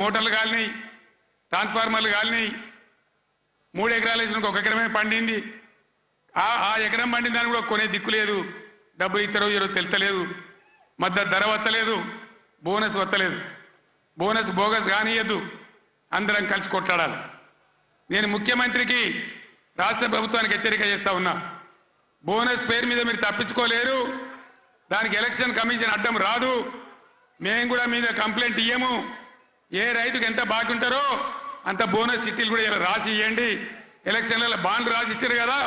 మోటార్లు కాలినాయి, ట్రాన్స్ఫార్మర్లు కాలినాయి. 3 ఎకరాలు వేసిన 1 ఎకరమే పండింది. ఆ ఎకరం పండిన దాన్ని కూడా కొనే దిక్కు లేదు. డబ్బులు ఇస్తారో ఈరోజు తెలుస్తలేదు. మద్దతు ధర వత్తలేదు, బోనస్ వత్తలేదు. బోనస్ బోగస్ కానియద్దు, అందరం కలిసి కొట్లాడాలి. నేను ముఖ్యమంత్రికి రాష్ట్ర ప్రభుత్వానికి హెచ్చరిక చేస్తా ఉన్నా. బోనస్ పేరు మీద మీరు తప్పించుకోలేరు. దానికి ఎలక్షన్ కమిషన్ అడ్డం రాదు. మేము కూడా మీద కంప్లైంట్ ఇయ్యము. ఏ రైతుకు ఎంత బాకీ ఉంటారో అంత బోనస్ చిట్టీలు కూడా ఇలా రాసి ఇవ్వండి. ఎలక్షన్లలో బాండ్లు రాసి ఇచ్చారు కదా,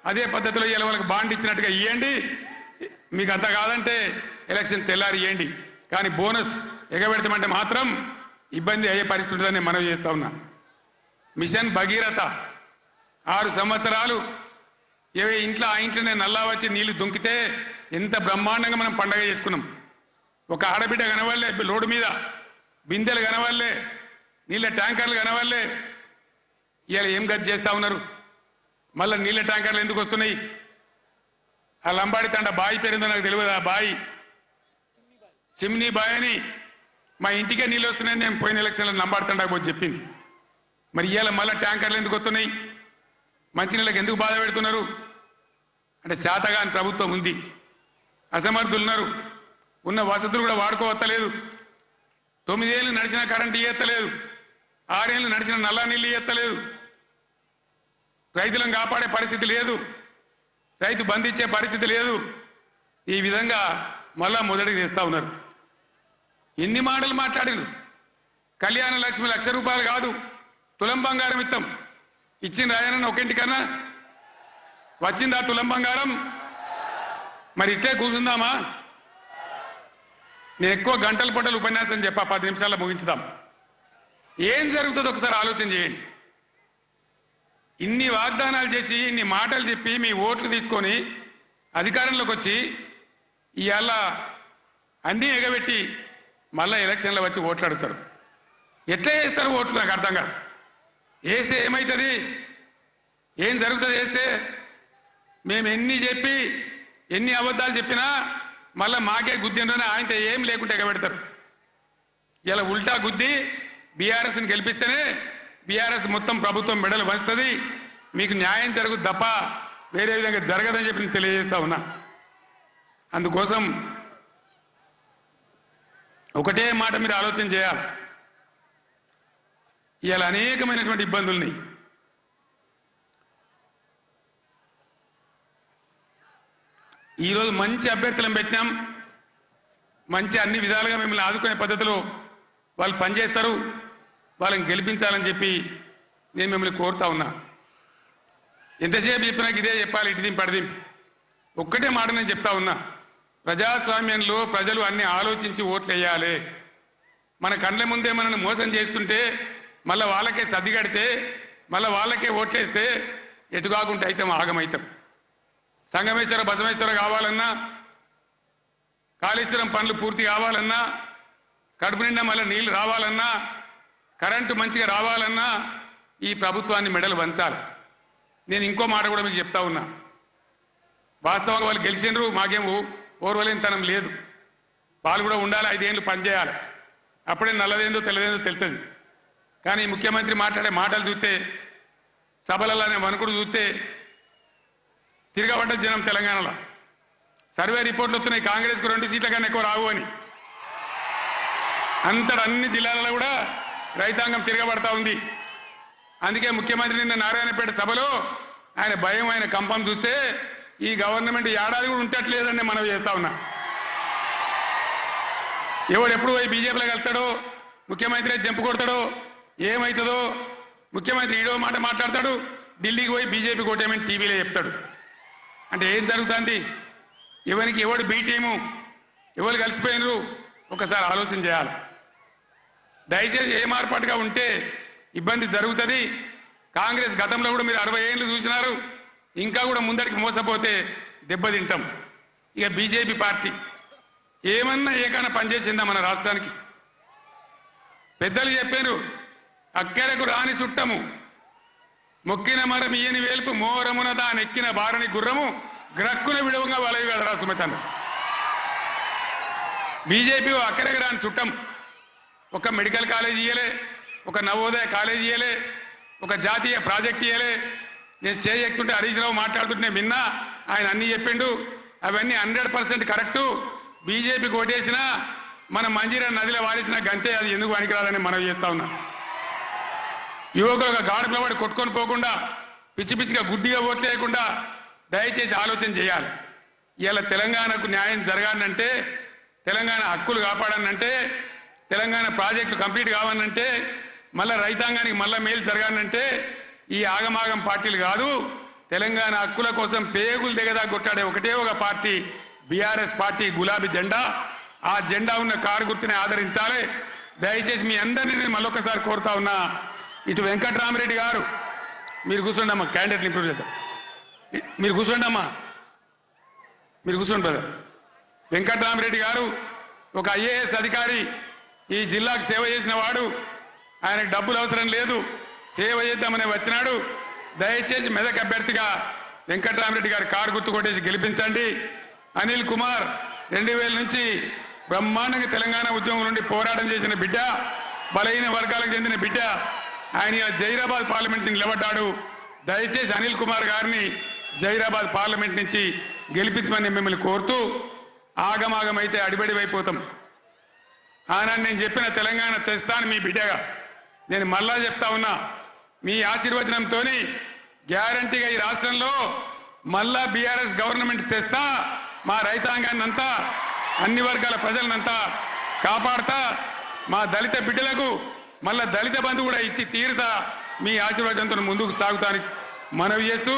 అదే పద్ధతిలో ఇలా వాళ్ళకి బాండ్ ఇచ్చినట్టుగా ఇవ్వండి. మీకు అంత కాదంటే ఎలక్షన్ తెల్లారి ఇవ్వండి. కానీ బోనస్ ఎగబెడతామంటే మాత్రం ఇబ్బంది అయ్యే పరిస్థితి ఉంటుందని మనం చేస్తా ఉన్నా. మిషన్ భగీరథ 6 సంవత్సరాలు ఇంట్లో ఆ ఇంట్లోనే నల్లా వచ్చి నీళ్లు దుంకితే ఎంత బ్రహ్మాండంగా మనం పండగ చేసుకున్నాం. ఒక ఆడబిడ్డ కనవల్లే, రోడ్డు మీద బిందెలు కనవల్లే, నీళ్ళ ట్యాంకర్లు కనవల్లే. ఇవాళ ఏం గది చేస్తా ఉన్నారు? మళ్ళీ నీళ్ళ ట్యాంకర్లు ఎందుకు వస్తున్నాయి? ఆ లంబాడి తండ బాయి పేరుందో నాకు తెలియదు. ఆ బాయి చిమ్నీ బాయ్ అని మా ఇంటికే నీళ్ళు వస్తున్నాయని నేను పోయిన ఎలక్షన్లో లంబాడి తండకు పోయి చెప్పింది. మరి ఇవాళ మళ్ళీ ట్యాంకర్లు ఎందుకు వస్తున్నాయి? మంచినీళ్ళకి ఎందుకు బాధ పెడుతున్నారు? అంటే శాతగాని ప్రభుత్వం ఉంది, అసమర్థులు ఉన్నారు, ఉన్న వసతులు కూడా వాడుకోవత్తలేదు. 9 ఏళ్ళు నడిచిన కరెంటు ఇయ్యత్తలేదు, 6 ఏళ్ళు నడిచిన నల్లా నీళ్ళు ఇయ్యత్తలేదు. రైతులను కాపాడే పరిస్థితి లేదు, రైతు బంధించే పరిస్థితి లేదు. ఈ విధంగా మళ్ళా మొదటికి తెస్తా ఉన్నారు. ఎన్ని మాటలు మాట్లాడారు? కళ్యాణ లక్ష్మి ₹1,00,000 కాదు, తులం బంగారం ఇస్తాం. ఇచ్చిన రాయనన్న ఒకింటికన్నా వచ్చిందా తులం బంగారం? మరి ఇట్లే కూర్చుందామా? నేను ఎక్కువ గంటల పట్టలు ఉపన్యాసం చెప్పా, 10 నిమిషాల్లో ముగించుదాం. ఏం జరుగుతుందో ఒకసారి ఆలోచన చేయండి. ఇన్ని వాగ్దానాలు చేసి, ఇన్ని మాటలు చెప్పి, మీ ఓట్లు తీసుకొని అధికారంలోకి వచ్చి ఇవాళ అన్నీ ఎగబెట్టి మళ్ళా ఎలక్షన్లో వచ్చి ఓట్లు అడుగుతారు. ఎట్లా వేస్తారు ఓట్లు? నాకు అర్థం కాదు. వేస్తే ఏమవుతుంది? ఏం జరుగుతుంది వేస్తే? మేము ఎన్ని చెప్పి ఎన్ని అబద్ధాలు చెప్పినా మళ్ళీ మాకే గుద్దిండ్రని ఆయనతో ఏం లేకుంటే ఎగబెడతారు. ఇలా ఉల్టా గుద్ది బీఆర్ఎస్ని గెలిపిస్తేనే బీఆర్ఎస్ మొత్తం ప్రభుత్వం మెడలు వంచుతుంది, మీకు న్యాయం జరుగుతుంది తప్ప వేరే విధంగా జరగదని చెప్పి నేను తెలియజేస్తా ఉన్నా. అందుకోసం ఒకటే మాట మీరు ఆలోచన చేయాలి. ఇవాళ అనేకమైనటువంటి ఇబ్బందులున్నాయి. ఈరోజు మంచి అభ్యర్థులను పెట్టినాం, మంచి అన్ని విధాలుగా మిమ్మల్ని ఆదుకునే పద్ధతిలో వాళ్ళు పనిచేస్తారు, వాళ్ళని గెలిపించాలని చెప్పి నేను మిమ్మల్ని కోరుతా ఉన్నా. ఎంతసేపు చెప్పినా ఇదే చెప్పాలి, ఇటు దింపు అడిదింపు. ఒక్కటే మాట నేను చెప్తా ఉన్నా. ప్రజాస్వామ్యంలో ప్రజలు అన్ని ఆలోచించి ఓట్లు వేయాలి. మన కళ్ళ ముందే మనల్ని మోసం చేస్తుంటే మళ్ళీ వాళ్ళకే సర్దిగడితే మళ్ళీ వాళ్ళకే ఓట్లేస్తే ఎటుకాకుంటే అయితే ఆగమవుతాం. సంగమేశ్వర బసవేశ్వర కావాలన్నా, కాళేశ్వరం పనులు పూర్తి కావాలన్నా, కడుపు నిండా మళ్ళీ నీళ్లు రావాలన్నా, కరెంటు మంచిగా రావాలన్నా ఈ ప్రభుత్వాన్ని మెడలు వంచాలి. నేను ఇంకో మాట కూడా మీకు చెప్తా ఉన్నా. వాస్తవంగా వాళ్ళు గెలిచినరు, మాకేం ఓర్వలేనితనం లేదు. వాళ్ళు కూడా ఉండాలి, 5 ఏళ్ళు పనిచేయాలి. అప్పుడే నల్లదేందో తెల్లదేందో తెలుస్తుంది. కానీ ముఖ్యమంత్రి మాట్లాడే మాటలు చూస్తే, సభలలోనే వణుకుడు చూస్తే తిరగబడ్డ జనం తెలంగాణలో. సర్వే రిపోర్ట్లు వస్తున్నాయి, కాంగ్రెస్కు 2 సీట్ల కన్నా ఎక్కువ రావు అని. అంతటా అన్ని జిల్లాలలో కూడా రైతాంగం తిరగబడతా ఉంది. అందుకే ముఖ్యమంత్రి నిన్న నారాయణపేట సభలో ఆయన భయం, ఆయన కంపం చూస్తే ఈ గవర్నమెంట్ ఏడాది కూడా ఉండట్లేదని మనం చేస్తా ఉన్నా. ఎవడు ఎప్పుడు పోయి బీజేపీలో వెళ్తాడో, ముఖ్యమంత్రి జంపు కొడతాడో, ఏమవుతుందో. ముఖ్యమంత్రి ఈడో మాట మాట్లాడతాడు, ఢిల్లీకి పోయి బీజేపీ కోటేమని టీవీలో చెప్తాడు. అంటే ఏం జరుగుతుంది? ఎవరికి ఎవడు బీ టీము, ఎవరు కలిసిపోయినరు ఒకసారి ఆలోచన చేయాలి. దయచేసి ఏ మార్పాటుగా ఉంటే ఇబ్బంది జరుగుతుంది. కాంగ్రెస్ గతంలో కూడా మీరు 60 ఏళ్ళు చూసినారు, ఇంకా కూడా ముందరికి మోసపోతే దెబ్బతింటాం. ఇక బీజేపీ పార్టీ ఏమన్నా ఏకైనా పనిచేసిందా మన రాష్ట్రానికి? పెద్దలు చెప్పారు, అక్కెరకు రాని చుట్టము, మొక్కిన మరం ఇయ్యని వేల్పు, మోరమున దానెక్కిన బారని గుర్రము, గ్రక్కున విడవంగా వలవి కదరా సుమతను. బీజేపీ అక్కడికి రాని చుట్టం. ఒక మెడికల్ కాలేజ్ ఇయ్యలే, ఒక నవోదయ కాలేజ్ ఇయ్యలే, ఒక జాతీయ ప్రాజెక్ట్ ఇయ్యలే. నేను స్టేజ్ ఎక్కుతుంటే హరీష్ రావు మాట్లాడుతుంటే విన్నా, ఆయన అన్నీ చెప్పిండు. అవన్నీ 100% కరెక్టు. బీజేపీకి ఓటేసినా మన మంజీరా నదిలో వాడేసిన గంతే, అది ఎందుకు పనికిరాదని మనం చేస్తా ఉన్నా. యువకులుగా గాడుపుల పడి కొట్టుకొని పోకుండా, పిచ్చి పిచ్చిగా గుడ్డిగా ఓట్లు వేయకుండా దయచేసి ఆలోచన చేయాలి. ఇవాళ తెలంగాణకు న్యాయం జరగాలంటే, తెలంగాణ హక్కులు కాపాడాలంటే, తెలంగాణ ప్రాజెక్టు కంప్లీట్ కావాలంటే, మళ్ళా రైతాంగానికి మళ్ళా మేలు జరగాలంటే ఈ ఆగమాగం పార్టీలు కాదు. తెలంగాణ హక్కుల కోసం పేగులు దిగదా కొట్టాడే ఒకటే ఒక పార్టీ బీఆర్ఎస్ పార్టీ, గులాబీ జెండా. ఆ జెండా ఉన్న కారు గుర్తుని ఆదరించాలి. దయచేసి మీ అందరినీ నేను మళ్ళొకసారి కోరుతా ఉన్నా. ఇటు వెంకట్రామరెడ్డి గారు, మీరు కూర్చోండి అమ్మా, క్యాండిడేట్లు ఇంప్రూవ్ చేద్దాం. మీరు కూర్చోండి అమ్మా, మీరు కూర్చోండి బ్రదర్. వెంకట్రామరెడ్డి గారు ఒక ఐఏఎస్ అధికారి, ఈ జిల్లాకు సేవ చేసిన వాడు. ఆయనకు డబ్బులు అవసరం లేదు, సేవ చేద్దామని వచ్చినాడు. దయచేసి మెదక్ అభ్యర్థిగా వెంకట్రామరెడ్డి గారు కారు గుర్తు కొట్టేసి గెలిపించండి. అనిల్ కుమార్ 2000 నుంచి బ్రహ్మాండంగా తెలంగాణ ఉద్యమం నుండి పోరాటం చేసిన బిడ్డ, బలహీన వర్గాలకు చెందిన బిడ్డ. ఆయన జైరాబాద్ పార్లమెంట్ నుంచి నిలబడ్డాడు. దయచేసి అనిల్ కుమార్ గారిని జైరాబాద్ పార్లమెంట్ నుంచి గెలిపించమని మిమ్మల్ని కోరుతూ, ఆగమాగమైతే అడిబడివైపోతాం. ఆనాడు నేను చెప్పిన తెలంగాణ తెస్తాను మీ బిడ్డగా. నేను మళ్ళా చెప్తా ఉన్నా, మీ ఆశీర్వచనంతో గ్యారంటీగా ఈ రాష్ట్రంలో మళ్ళా బీఆర్ఎస్ గవర్నమెంట్ తెస్తా. మా రైతాంగాన్ని అంతా, అన్ని వర్గాల ప్రజలనంతా కాపాడతా. మా దళిత బిడ్డలకు మళ్ళా దళిత బంధు కూడా ఇచ్చి తీరుతా. మీ ఆశీర్వాదంతో ముందుకు సాగుతానికి మనవి చేస్తూ